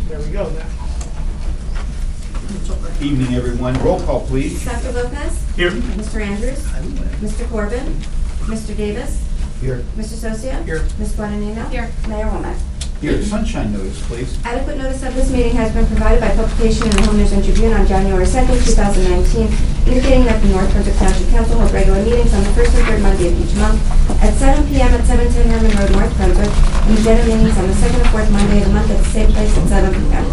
There we go now. Evening, everyone. Roll call, please. Dr. Lopez? Here. Mr. Andrews? Mr. Corbin? Mr. Davis? Here. Mr. Socia? Here. Ms. Guadagnino? Here. Mayor Womack? Here, sunshine notice, please. Adequate notice of this meeting has been provided by publication in the Homeowners and Tribune on January 2nd, 2019, indicating that the North Brunswick Township Council holds regular meetings on the first and third Monday of each month at 7 p.m. at 710 Herman Road, North Brunswick, and agenda meetings on the second and fourth Monday of the month at the same place at 7 p.m.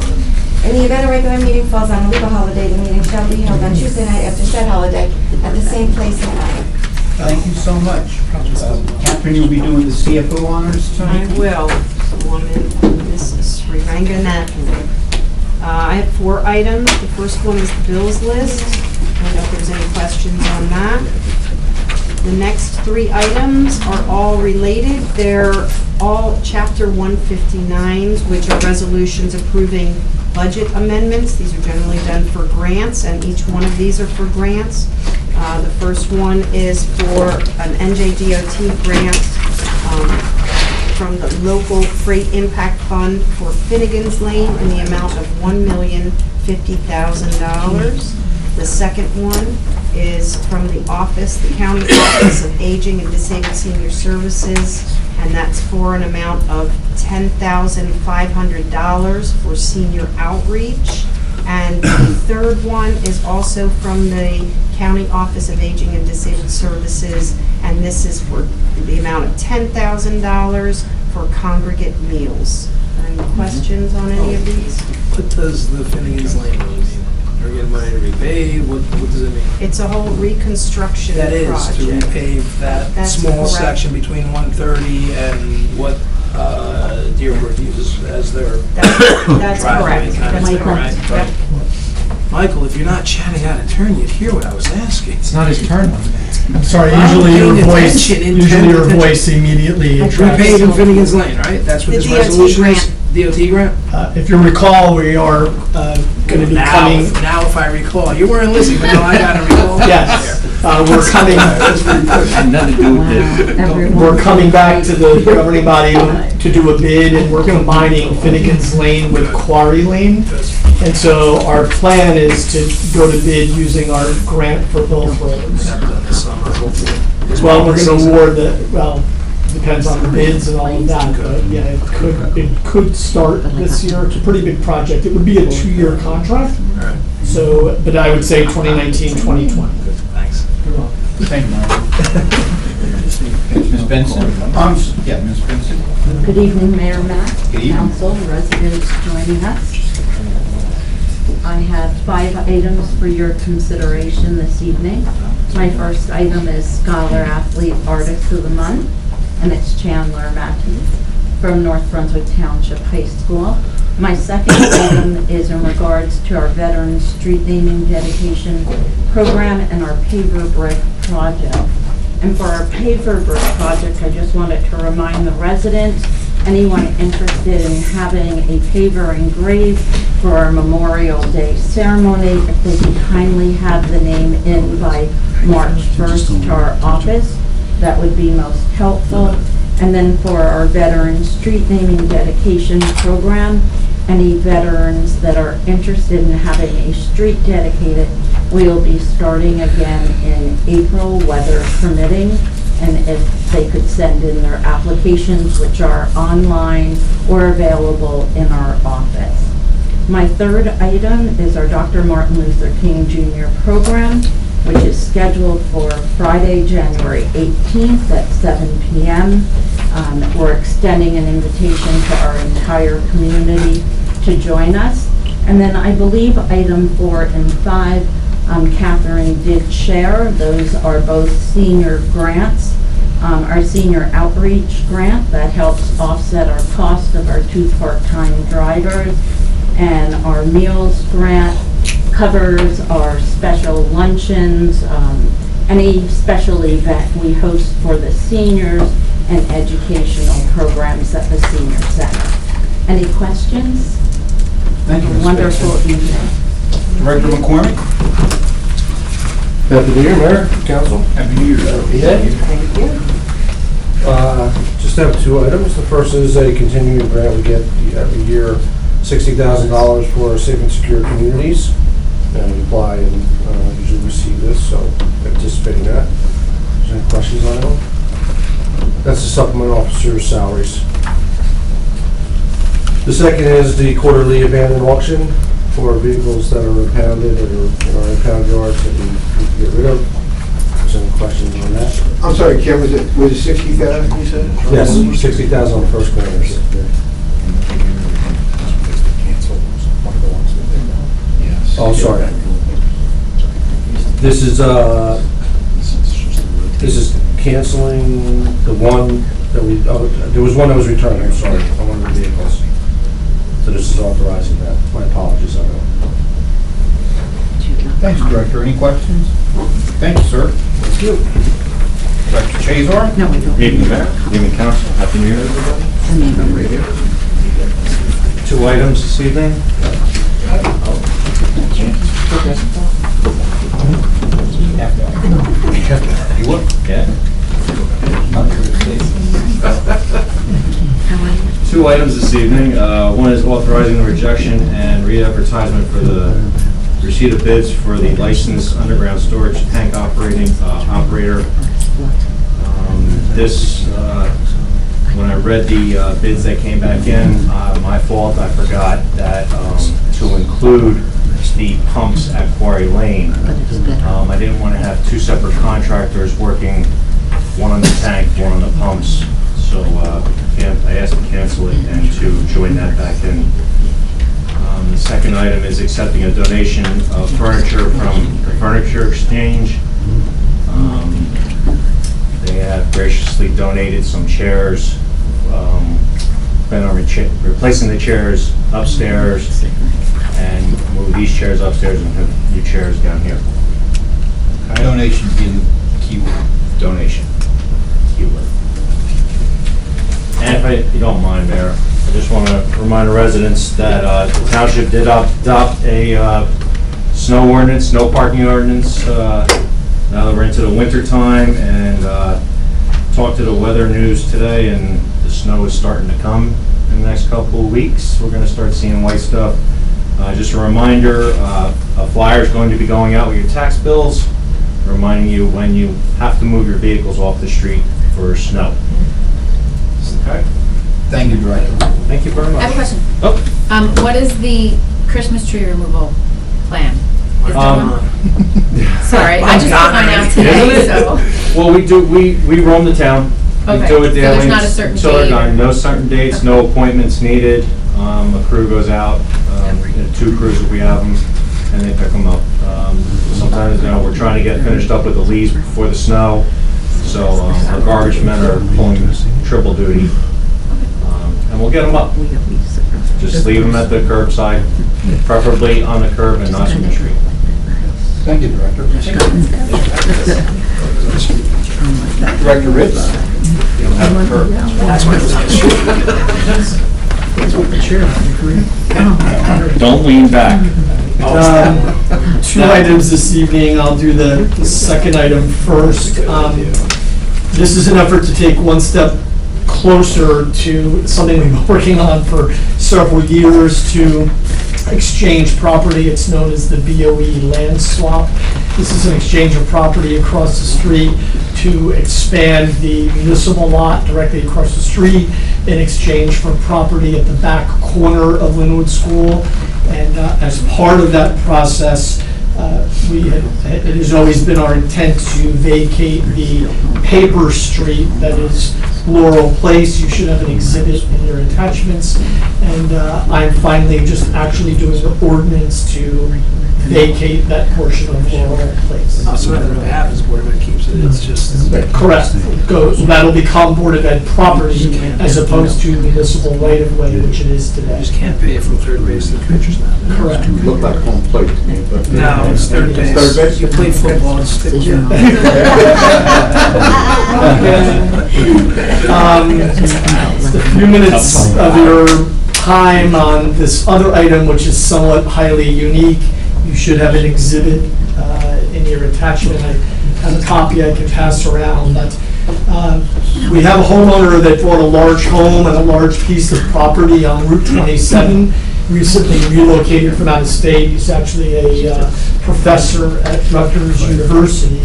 In the event a regular meeting falls on a legal holiday, the meeting shall be held on Tuesday night after said holiday at the same place and time. Thank you so much. Catherine, you'll be doing the CFO honors I tonight? will. This is Sriranganathan. I have 4 items. The first one is the bills list. I don't know if there's any questions on that. The next 3 items are all related. They're all Chapter 159s, which are resolutions approving budget amendments. These are generally done for grants, and each one of these are for grants. The first one is for an NJDOT grant from the Local Freight Impact Fund for Finnegan's Lane in the amount of $1,050,000. The second one is from the County Office of Aging and Disabled Senior Services, and that's for an amount of $10,500 for senior outreach. And the third one is also from the County Office of Aging and Disabled Services, and this is for the amount of $10,000 for congregate meals. Are there any questions on any of these? What does the Finnegan's Lane really mean? Are we getting money to repave? What does it mean? It's a whole reconstruction That is project. to repave that That's small correct. section between 130 and what Deerbrook uses as their That's driveway correct. kind of That's thing, correct. right? Yep. Michael, if you're not chatting out of turn, you'd hear what I was asking. It's not his turn. I'm sorry, I'm usually your paying voice, attention, usually your attention. voice immediately attracts. Repaving Finnegan's Lane, right? That's what The this DOT resolution is? grant. DOT grant? If you recall, we are going to be coming. Now if I recall. You weren't listening, but now I gotta recall. Yes, we're coming. Nothing to do with this. We're coming back to the governing body to do a bid, and we're combining Finnegan's Lane with Quarry Lane. And so our plan is to go to bid using our grant for both roads. Never done this summer, hopefully. Well, we're going to award depends on the bids and all of that, but yeah, it could start this year. It's a pretty big project. It would be a 2-year contract. All right, So, but I would say 2019, 2020. thanks. Thank you, Mark. Ms. Benson? Yeah, Ms. Benson. Good evening, Mayor Matt, Good evening. council, residents joining us. I have 5 items for your consideration this evening. My first item is Scholar Athlete Artist of the Month, and it's Chandler Matthews from North Brunswick Township High School. My second item is in regards to our Veterans Street Naming Dedication Program and our Paver Brick Project. And for our Paver Brick Project, I just wanted to remind the residents, anyone interested in having a paver engraved for our Memorial Day ceremony, if they could kindly have the name in by March 1st to our office, that would be most helpful. And then for our Veterans Street Naming Dedication Program, any veterans that are interested in having a street dedicated, we'll be starting again in April, weather permitting. And if they could send in their applications, which are online or available in our office. My third item is our Dr. Martin Luther King Jr. program, which is scheduled for Friday, January 18th at 7 p.m. We're extending an invitation to our entire community to join us. And then I believe item 4 and 5, Catherine did share. Those are both senior grants. Our senior outreach grant that helps offset our cost of our 2 part-time drivers, and our meals grant covers our special luncheons, any special event we host for the seniors, and educational programs at the senior center. Any questions? Thank you, Ms. Wonderful Benson. evening. Director McCormick? Happy New Year, Mayor, Council. Happy New Year. Yeah. Thank you. Just have 2 items. The first is a continuing grant we get every year $60,000 for Safe and Secure Communities. And we apply and usually receive this, so anticipating that. Is there any questions on it? That's the supplement officer's salaries. The second is the quarterly abandoned auction for vehicles that are impounded or in our impound yards that we need to get rid of. Is there any questions on that? I'm sorry, Ken, was it 60,000 you said? Yes, 60,000 on first corners. Oh, sorry. This is canceling the one that we, there was one that was returned, I'm sorry, on one of the vehicles. So this is authorizing that. My apologies on that. Thanks, Director. Any questions? Thank you, sir. Thank you. Director Chazor? No, we don't. Good evening, Mayor. Good evening, Council. Happy New Year, everybody. Right here. 2 items this evening. You would? Yeah. 2 items this evening. One is authorizing the rejection and re-advertisement for the receipt of bids for the licensed underground storage tank operator. When I read the bids that came back in, my fault, I forgot that to include the pumps at Quarry Lane. I didn't want to have 2 separate contractors working, one on the tank, one on the pumps. So I asked to cancel it and to join that back in. The second item is accepting a donation of furniture from the Furniture Exchange. They have graciously donated some chairs, plan on replacing the chairs upstairs and move these chairs upstairs and put new chairs down here. Okay. Donation being the keyword. Donation. Keyword. And if you don't mind, Mayor, I just want to remind the residents that the township did adopt a snow ordinance, no parking ordinance. Now that we're into the winter time, and talked to the weather news today, and the snow is starting to come in the next couple of weeks. We're going to start seeing white stuff. Just a reminder, a flyer is going to be going out with your tax bills, reminding you when you have to move your vehicles off the street for snow. Okay. Thank you, Director. Thank you very I much. have a question. Oh. What is the Christmas tree removal plan? Is there one? Sorry, I just put mine out today, so. Well, we roam the town. We Okay, do it so daily. there's not a certain until they're date or- done. No certain dates, no appointments needed. A crew goes out, 2 crews if we have them, and they pick them up. Sometimes, we're trying to get finished up with the leaves before the snow, so our garbage men are pulling triple duty. And we'll get them up. Just leave them at the curbside, preferably on the curb and not on the street. Thank you, Director. Director Ritz? You don't have a curb. Don't lean back. 2 items this evening. I'll do the second item first. This is an effort to take one step closer to something we've been working on for several years, to exchange property. It's known as the BOE land swap. This is an exchange of property across the street to expand the municipal lot directly across the street in exchange for property at the back corner of Linwood School. And as part of that process, it has always been our intent to vacate the paper street that is Laurel Place. You should have an exhibit in your attachments. And I'm finally just actually doing the ordinance to vacate that portion of Laurel Place. So that what happens, Board of Ed keeps it, it's just. Correct. That'll become Board of Ed property as opposed to municipal right-of-way, which it is You today. just can't pay it from third base to the pitcher's mound. Correct. Look like home plate to me, but. No, it's third base. Third base? You play football and stick with it. A few minutes of your time on this other item, which is somewhat highly unique. You should have an exhibit in your attachment. I have a copy I can pass around, but we have a homeowner that bought a large home and a large piece of property on Route 27 recently relocated from out of state. He's actually a professor at Rutgers University.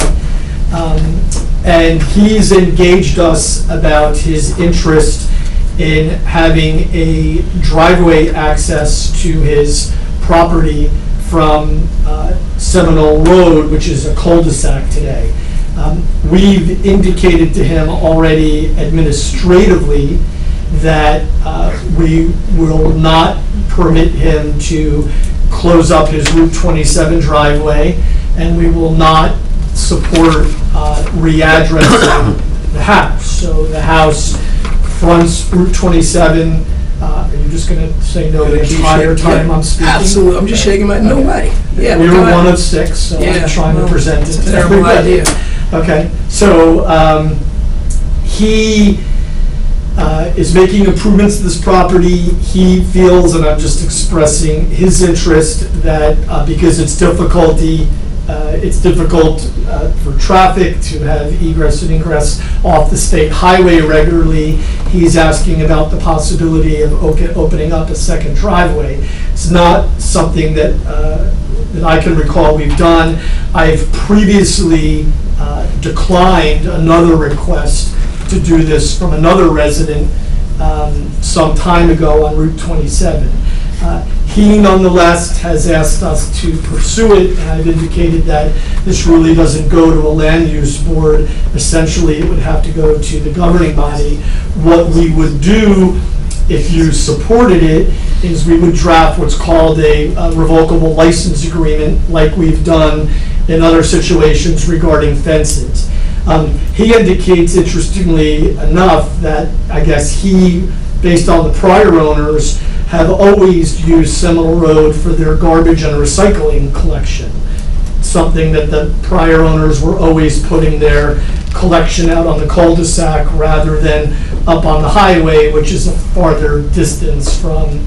And he's engaged us about his interest in having a driveway access to his property from Seminole Road, which is a cul-de-sac today. We've indicated to him already administratively that we will not permit him to close up his Route 27 driveway, and we will not support readdressing the house. So the house fronts Route 27. Are you just going to say no the entire time I'm speaking? Absolutely, I'm just shaking my, no way. Yeah, We go were ahead. one of six, so Yeah, I'm trying to well, present it it's a to terrible everybody. idea. Okay, so he is making improvements to this property. He feels, and I'm just expressing his interest, that because it's difficult for traffic to have egress and ingress off the state highway regularly, he's asking about the possibility of opening up a second driveway. It's not something that I can recall we've done. I've previously declined another request to do this from another resident some time ago on Route 27. He nonetheless has asked us to pursue it, and I've indicated that this really doesn't go to a land use board. Essentially, it would have to go to the governing body. What we would do, if you supported it, is we would draft what's called a revocable license agreement, like we've done in other situations regarding fences. He indicates, interestingly enough, that I guess he, based on the prior owners, have always used Seminole Road for their garbage and recycling collection. Something that the prior owners were always putting their collection out on the cul-de-sac rather than up on the highway, which is a farther distance from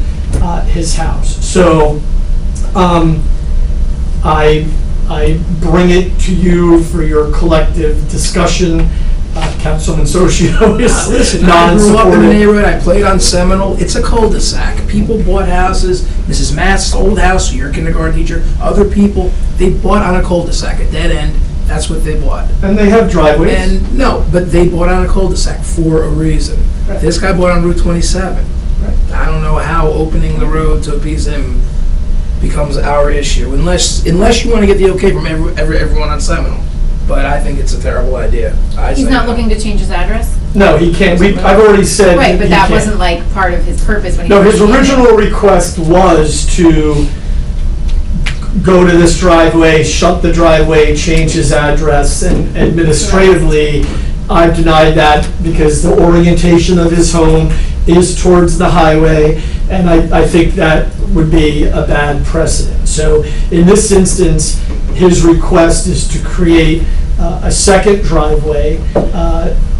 his house. So I bring it to you for your collective discussion. Councilman Socio is Listen, I grew up in the non-supportive. neighborhood, I played on Seminole, it's a cul-de-sac. People bought houses, Mrs. Matt's old house, your kindergarten teacher, other people, they bought on a cul-de-sac, a dead end, that's what they bought. And they have driveways. And, no, but they bought on a cul-de-sac for a reason. Right. This guy bought on Route 27. Right. I don't know how opening the road to appease him becomes our issue, unless you want to get the okay from everyone on Seminole. But I think it's a terrible idea. He's not looking to change his address? No, he can't. I've already said Right, but he that can't. wasn't like part of his purpose when he. No, his first came in. original request was to go to this driveway, shut the driveway, change his address, and administratively, I've denied that because the orientation of his home is towards the highway, and I think that would be a bad precedent. So in this instance, his request is to create a second driveway.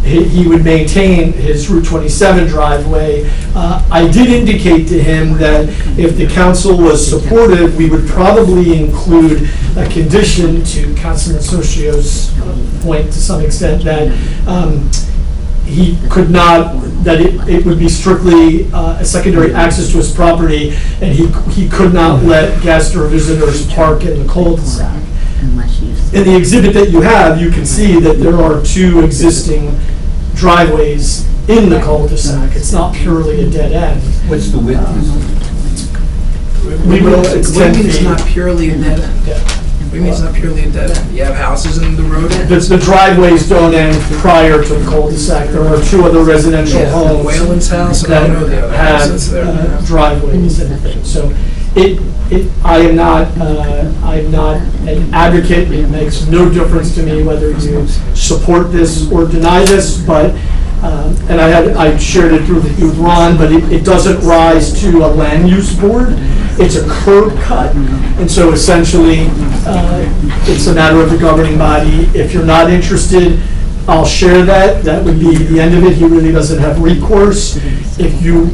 He would maintain his Route 27 driveway. I did indicate to him that if the council was supportive, we would probably include a condition, to Councilman Socio's point to some extent, that he could not, that it would be strictly a secondary access to his property, and he could not let guests or visitors park in the cul-de-sac. In the exhibit that you have, you can see that there are two existing driveways in the cul-de-sac. It's not purely a dead end. What's the width? We will What do you extend mean it's not the, purely a dead end? yeah. What do you mean it's not purely a dead end? You have houses in the road end? The driveways don't end prior to the cul-de-sac. There are two other residential Yeah, homes Whalen's house, and I that don't know the other house that's have there. driveways and everything. So I'm not an advocate. It makes no difference to me whether you support this or deny this, but, and I shared it with Ron, but it doesn't rise to a land use board. It's a curb cut, and so essentially, it's a matter of the governing body. If you're not interested, I'll share that. That would be the end of it. He really doesn't have recourse. If you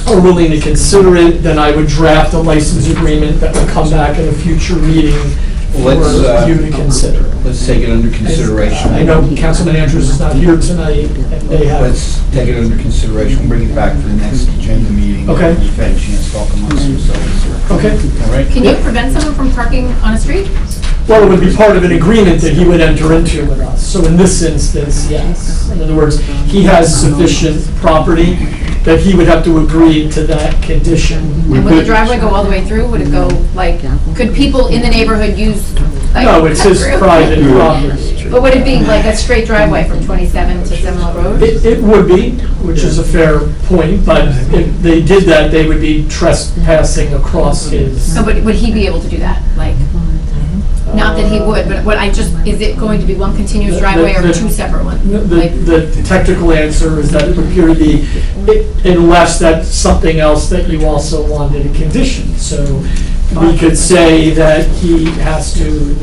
are willing to consider it, then I would draft a license agreement that would come back in a future meeting Let's, for you to consider. let's take it under consideration. I know Councilman Andrews is not here tonight, and they have, Let's take it under consideration, bring it back for the next agenda meeting. Okay. We've had a chance to talk amongst ourselves. okay. All right? Can you prevent someone from parking on a street? Well, it would be part of an agreement that he would enter into with us. So in this instance, yes. In other words, he has sufficient property that he would have to agree to that condition. And would the driveway go all the way through? Would it go, like, could people in the neighborhood use, like, No, it's his cut through? private property. But would it be like a straight driveway from 27 to Seminole Road? It would be, which is a fair point, but if they did that, they would be trespassing across his. No, but would he be able to do that? Like, not that he would, but what I just, is it going to be one continuous driveway or two separate ones? Like, The technical answer is that it would appear to be, unless that's something else that you also wanted a condition. So we could say that he has to,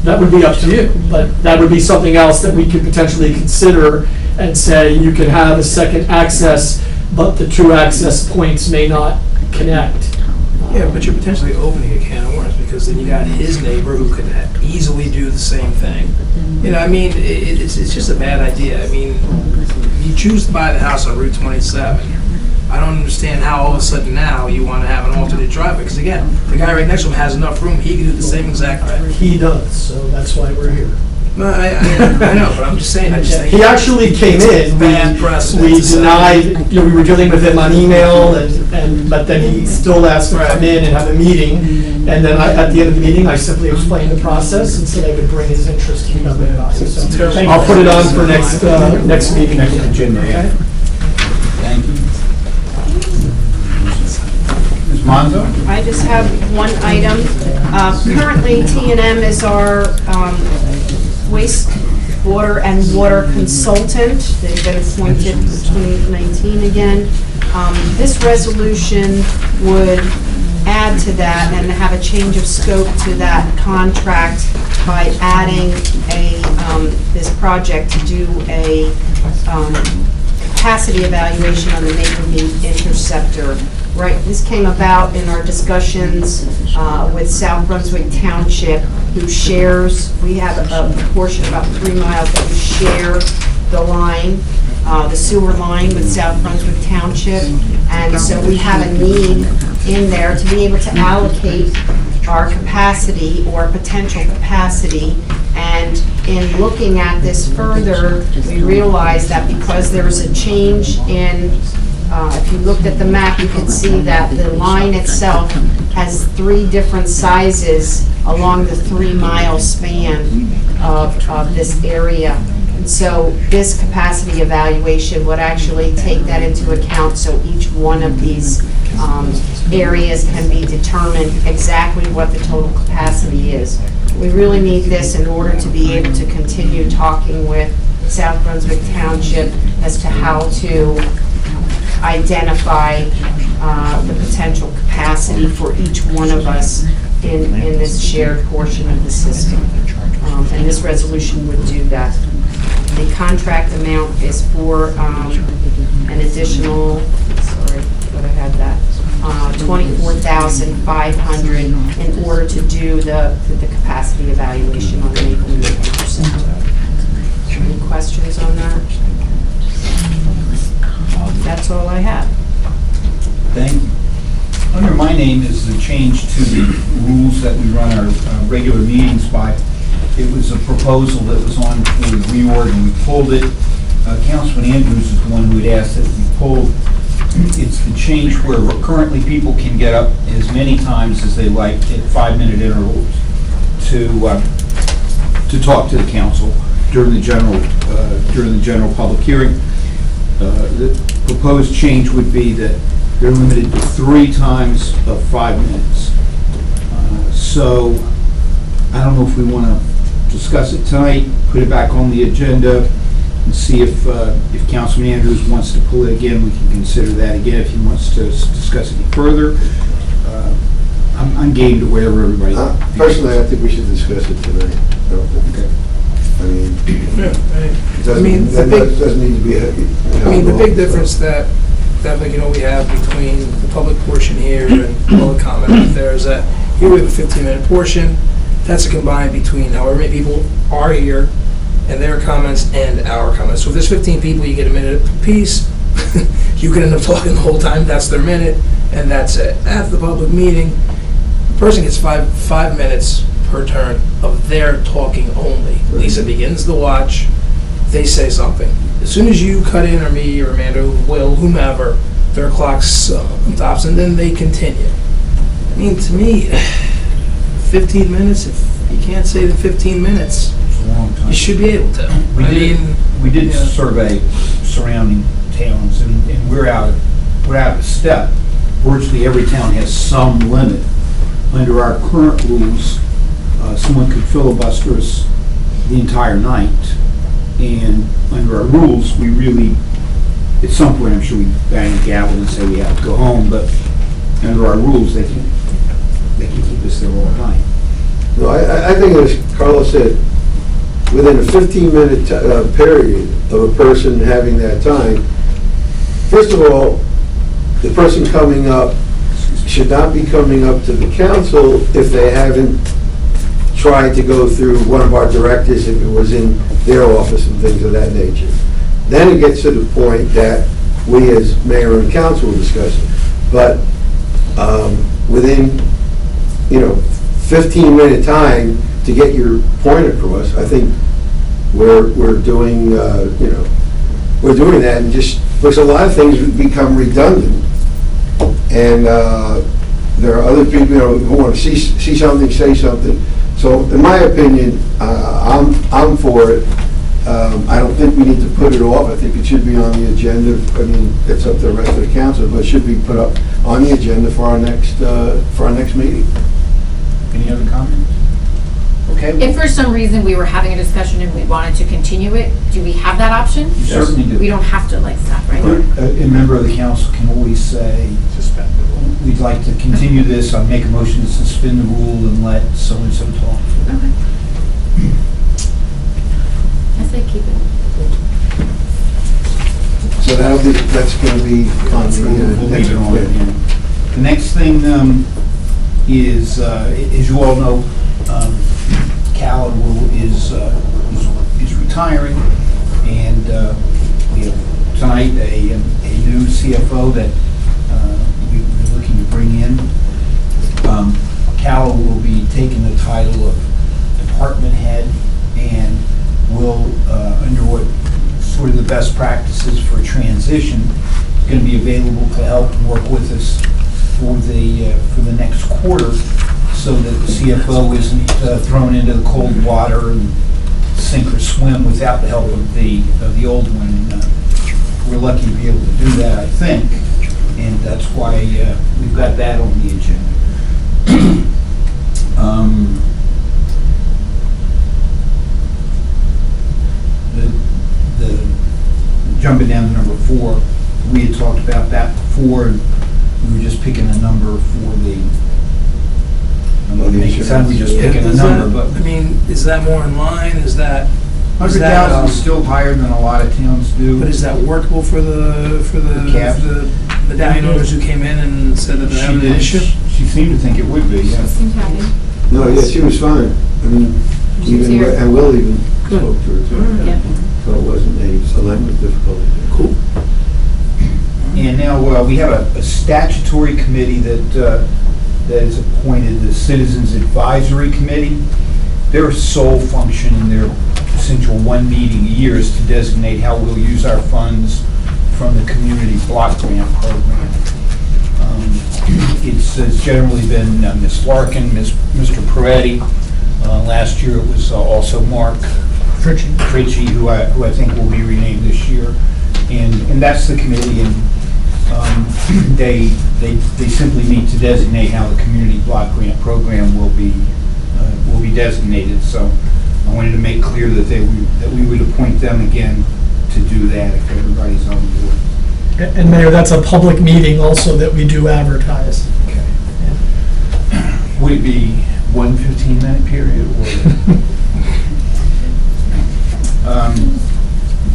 that would be up to you, but that would be something else that we could potentially consider and say you can have a second access, but the two access points may not connect. Yeah, but you're potentially opening a can of worms, because then you got his neighbor who could easily do the same thing. You know, I mean, it's just a bad idea. I mean, you choose to buy the house on Route 27. I don't understand how all of a sudden now you want to have an alternate driveway, because again, the guy right next to him has enough room, he can do the same exact thing. He does, so that's why we're here. No, I know, but I'm just saying, I just think. He actually came in, Bad precedent we to set. denied, we were dealing with him on email, but then he still asked to come in and have a meeting. And then at the end of the meeting, I simply explained the process and said I would bring his interest to everybody. So I'll put it on for next meeting. Next agenda, yeah. Okay? Thank you. Ms. Monzo? I just have one item. Currently, T&M is our wastewater and water consultant. They've been appointed for 2019 again. This resolution would add to that and have a change of scope to that contract by adding this project to do a capacity evaluation on the Maple Mead Interceptor. Right, this came about in our discussions with South Brunswick Township, who shares, we have a portion, about 3 miles, that we share the line, the sewer line with South Brunswick Township. And so we have a need in there to be able to allocate our capacity or potential capacity. And in looking at this further, we realized that because there is a change in, if you looked at the map, you could see that the line itself has 3 different sizes along the 3-mile span of this area. And so this capacity evaluation would actually take that into account, so each one of these areas can be determined exactly what the total capacity is. We really need this in order to be able to continue talking with South Brunswick Township as to how to identify the potential capacity for each one of us in this shared portion of the system. And this resolution would do that. The contract amount is for an additional, sorry, thought I had that, $24,500 in order to do the capacity evaluation on the Maple Mead Interceptor. Any questions on that? That's all I have. Thank you. Under my name is the change to the rules that we run our regular meetings by. It was a proposal that was on for the reorg, and we pulled it. Councilman Andrews is the one who had asked that we pulled. It's the change where currently people can get up as many times as they like at 5-minute intervals to talk to the council during the general public hearing. The proposed change would be that they're limited to 3 times of 5 minutes. So I don't know if we want to discuss it tonight, put it back on the agenda, and see if Councilman Andrews wants to pull it again, we can consider that again. If he wants to discuss it further, I'm game to wherever everybody. Personally, I think we should discuss it tonight. I don't think. Okay. I mean, Yeah, it I mean, doesn't, that doesn't need to be. I mean, the big difference that we have between the public portion here and public comment out there is that Here we have a 15-minute portion. That's a combined between however many people are here and their comments and our comments. So if there's 15 people, you get a minute apiece. You can end up talking the whole time, that's their minute, and that's it. At the public meeting, the person gets five minutes per turn of their talking only. Lisa begins the watch, they say something. As soon as you cut in, or me, or Amanda, Will, whomever, their clock stops, and then they continue. I mean, to me, 15 minutes, if you can't say the 15 minutes, It's a long time. you should be able to. We did yeah. survey surrounding towns, and we're out of step. Virtually every town has some limit. Under our current rules, someone could filibuster us the entire night, and under our rules, we really, at some point, I'm sure we bang a gavel and say we have to go home, but under our rules, they can keep us there all night. No, I think as Carlos said, within a 15-minute period of a person having that time, first of all, the person coming up should not be coming up to the council if they haven't tried to go through one of our directors if it was in their office and things of that nature. Then it gets to the point that we as mayor and council will discuss it. But within, 15-minute time to get your point across, I think we're doing, we're doing that, and just, because a lot of things become redundant. And there are other people, who want to see something, say something. So in my opinion, I'm for it. I don't think we need to put it off. I think it should be on the agenda. I mean, it's up to the rest of the council, but it should be put up on the agenda for our next meeting. Any other comments? Okay. If for some reason we were having a discussion and we wanted to continue it, do we have that option? You certainly do. We don't have to stop right A now. member of the council can always say, we'd like to continue this, I'll make a motion to suspend the rule and let so-and-so talk. Okay. I say keep it. So that's going to be on the... We'll leave it on. Yeah. The next thing is, as you all know, Cal is retiring, and we have tonight a new CFO that we're looking to bring in. Cal will be taking the title of department head, and will, under what sort of the best practices for transition, is going to be available to help work with us for the next quarter, so that the CFO isn't thrown into the cold water and sink or swim without the help of the old one. We're lucky to be able to do that, I think, and that's why we've got that on the agenda. Jumping down to number 4, we had talked about that before, and we were just picking a number for the, it sounded we just picking a Does number, that- but I mean, is that more in line? Is that? 100,000 is still higher than a lot of towns do. But is that workable for the Cab? the medallion owners who came in and said that they're She having an did, issue? she seemed to think it would be, yeah. Seems happy. No, yeah, she was fine. I mean, She's here. and Will even spoke to her too. Yeah. So it wasn't a language difficulty. Cool. And now, we have a statutory committee that is appointed, the Citizens Advisory Committee. Their sole function in their essential one meeting a year is to designate how we'll use our funds from the Community Block Grant Program. It's generally been Ms. Larkin, Mr. Peretti. Last year it was also Mark Fritchie, who I think will be renamed this year. And that's the committee, and they simply need to designate how the Community Block Grant Program will be designated. So I wanted to make clear that we would appoint them again to do that if everybody's on board. And Mayor, that's a public meeting also that we do advertise. Okay. Would it be one 15-minute period, or?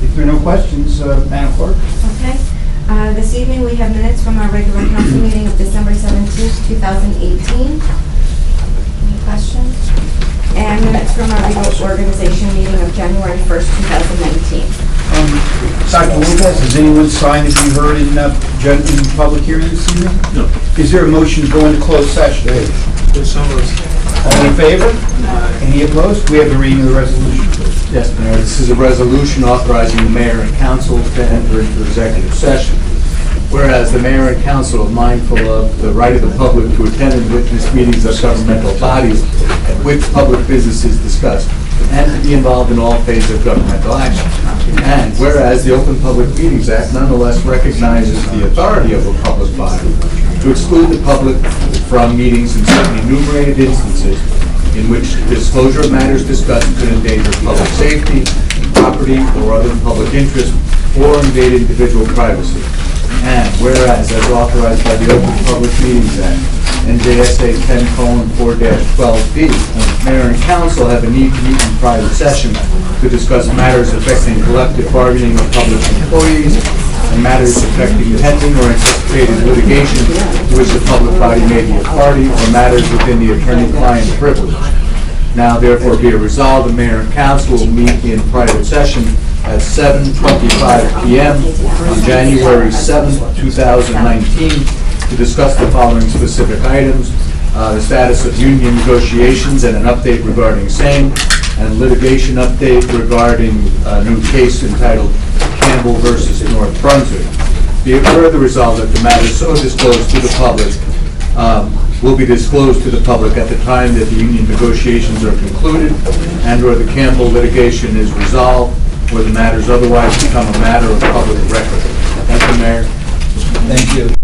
If there are no questions, Madam Clerk? Okay. This evening, we have minutes from our regular council meeting of December 17th, 2018. questions? And minutes from our legal organization meeting of January 1st, 2019. Dr. Lopez, has anyone signed, if you heard, in public hearing this evening? No. Is there a motion to go into closed session? All in favor? Any opposed? We have the reading of the resolution. Yes, Mayor, this is a resolution authorizing the mayor and council to enter into executive session. Whereas the mayor and council are mindful of the right of the public to attend and witness meetings of governmental bodies at which public business is discussed, and to be involved in all phases of governmental action. And whereas the Open Public Meetings Act nonetheless recognizes the authority of a public body to exclude the public from meetings in certain enumerated instances in which disclosure of matters discussed could endanger public safety, property, or other public interest, or invade individual privacy. And whereas, as authorized by the Open Public Meetings Act, NJSA 10:4-12B, mayor and council have a need to meet in private session to discuss matters affecting collective bargaining of public employees and matters affecting pending or anticipated litigation to which the public body may be a party, or matters within the attorney-client privilege. Now therefore be it resolved, the mayor and council will meet in private session at 7:25 p.m. on January 7th, 2019, to discuss the following specific items: the status of union negotiations and an update regarding same, and litigation update regarding a new case entitled Campbell versus North Brunswick. Be it further resolved that the matter so disclosed to the public will be disclosed to the public at the time that the union negotiations are concluded and/or the Campbell litigation is resolved, or the matters otherwise become a matter of public record. Thank you, Mayor. Thank you.